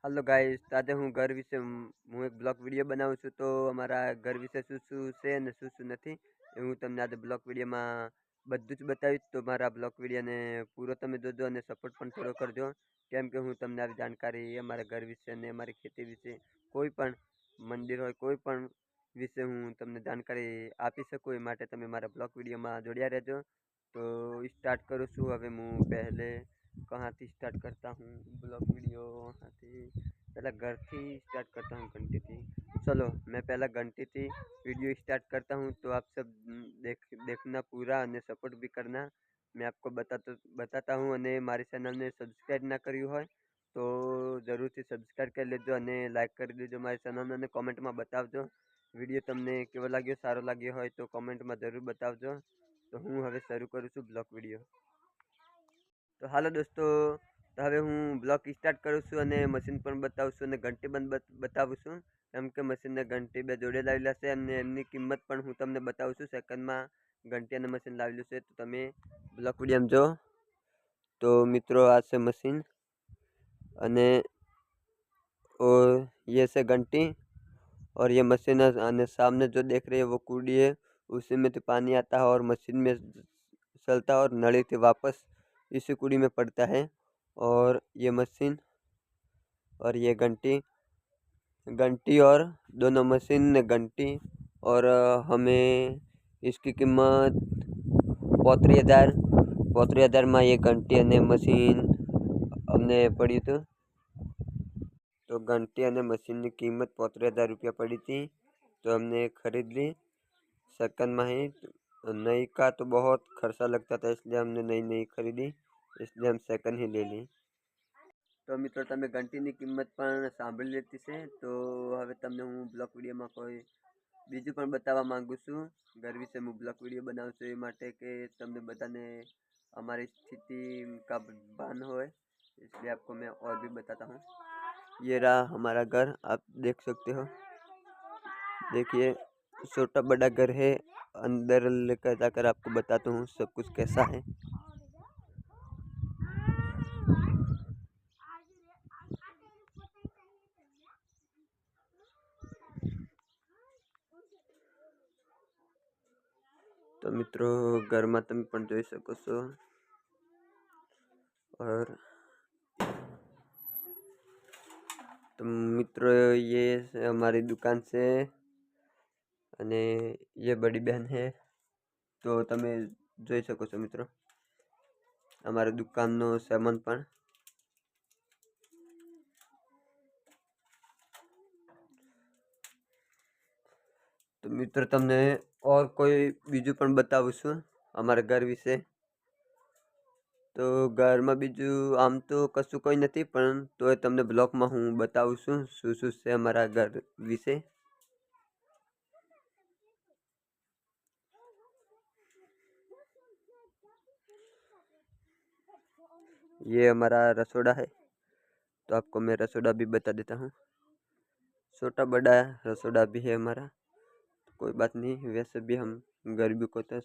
Hello guys, ताजे हूँ घर विषे હું એક બ્લોગ વિડીયો બનાવું છું. તો અમારા ઘર વિશે શું શું છે અને શું શું નથી એ હું તમને આજે બ્લોગ વિડીયોમાં બધું જ બતાવીશ. તો મારા બ્લોગ વિડીયોને પૂરો તમે જોજો અને સપોર્ટ પણ થોડો કરજો, કેમ કે હું તમને આવી જાણકારી અમારા ઘર વિશે અને અમારી ખેતી વિશે, કોઈ પણ મંદિર હોય કોઈ પણ વિશે હું તમને જાણકારી આપી શકું, એ માટે તમે મારા બ્લોગ વિડીયોમાં જોડ્યા રહેજો. तो स्टार्ट करूँ છું હવે હું पहले कहाँ થી स्टार्ट करता हूँ ब्लॉग वीडियो, वहाँ थी पहला घर थी स्टार्ट करता हूँ घंटी थी. चलो मैं पहला घंटी थी वीडियो स्टार्ट करता हूँ. तो आप सब देखना पूरा અને सपोर्ट भी करना. मैं आपको बताता हूँ અને મારી ચેનલને સબસ્ક્રાઈબ ના કર્યું હોય તો જરૂરથી સબસ્ક્રાઈબ કરી લેજો અને લાઈક કરી દેજો મારી ચેનલને અને કોમેન્ટમાં બતાવજો વિડીયો તમને કેવો લાગ્યો, સારો લાગ્યો હોય તો કોમેન્ટમાં જરૂર બતાવજો. तो हूँ હવે શરૂ કરું છું બ્લોગ વિડીયો. તો હાલો દોસ્તો, તો હવે હું બ્લોગ સ્ટાર્ટ કરું છું અને મશીન પણ બતાવું છું અને ઘંટી પણ બતાવું છું, કેમ કે મશીન ને ઘંટી બે જોડે લાવેલા છે અને એમની કિંમત પણ હું તમને બતાવું છું. સેકન્ડમાં ઘંટી અને મશીન લાવેલું છે તો તમે બ્લોગ વિડીયોમાં જો. तो मित्रों आज से मशीन अने और ये से घंटी और ये मशीन है सामने जो देख रहे हैं वो कूड़ी है, उसी में तो पानी आता है और मशीन में चलता है और नली से वापस इसी कूड़ी में पड़ता है. और ये मशीन और ये घंटी और दोनों मशीन ने घंटी और हमें इसकी कीमत 35,000 में ये घंटी और मशीन हमने पड़ी थी. तो घंटी और मशीन की कीमत 35,000 रुपया पड़ी थी तो हमने खरीद ली सेकंड में ही. नई का तो बहुत खर्चा लगता था इसलिए हमने नई खरीदी, इसलिए हम सेकंड ही ले ली. तो मित्रों तमे घंटी किंमत पण सांभળી લીધી છે. तो હવે તમને હું બ્લોગ વિડીયોમાં કોઈ બીજું પણ બતાવવા માંગુ છું. ઘર વિશે હું બ્લોગ વિડીયો બનાવું છું એ માટે કે તમને બધાને हमारी स्थिति का भान हो, इसलिए आपको मैं और भी बताता हूँ. ये रहा हमारा घर, आप देख सकते हो. देखिए छोटा बड़ा घर है. अंदर लेकर जाकर आपको बताता हूँ सब कुछ कैसा है. तो मित्रों घर में તમે પણ જોઈ શકો છો. और तो मित्रों ये हमारी दुकान से અને ये बड़ी बहन है. तो તમે જોઈ શકો છો મિત્રો અમારી દુકાનનો સામાન પણ. તો મિત્રો તમને और કોઈ બીજું પણ બતાવું છું અમારા ઘર વિશે. તો ઘરમાં બીજું આમ તો કશું કોઈ નથી પણ તોય તમને બ્લોગમાં હું બતાવું છું શું શું છે અમારા ઘર વિશે. ये हमारा रसोड़ा है तो आपको मैं रसोड़ा भी बता देता हूँ. छोटा बड़ा रसोड़ा भी है हमारा, कोई बात नहीं, वैसे भी हम गरीबी को तो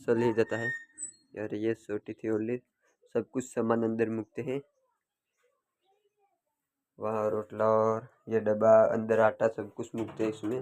चल ही जाता है. यार ये छोटी थी ओनली, सब कुछ सामान अंदर मुकते हैं. वहाँ रोटला और ये डब्बा अंदर आटा सब कुछ मुकते हैं इसमें.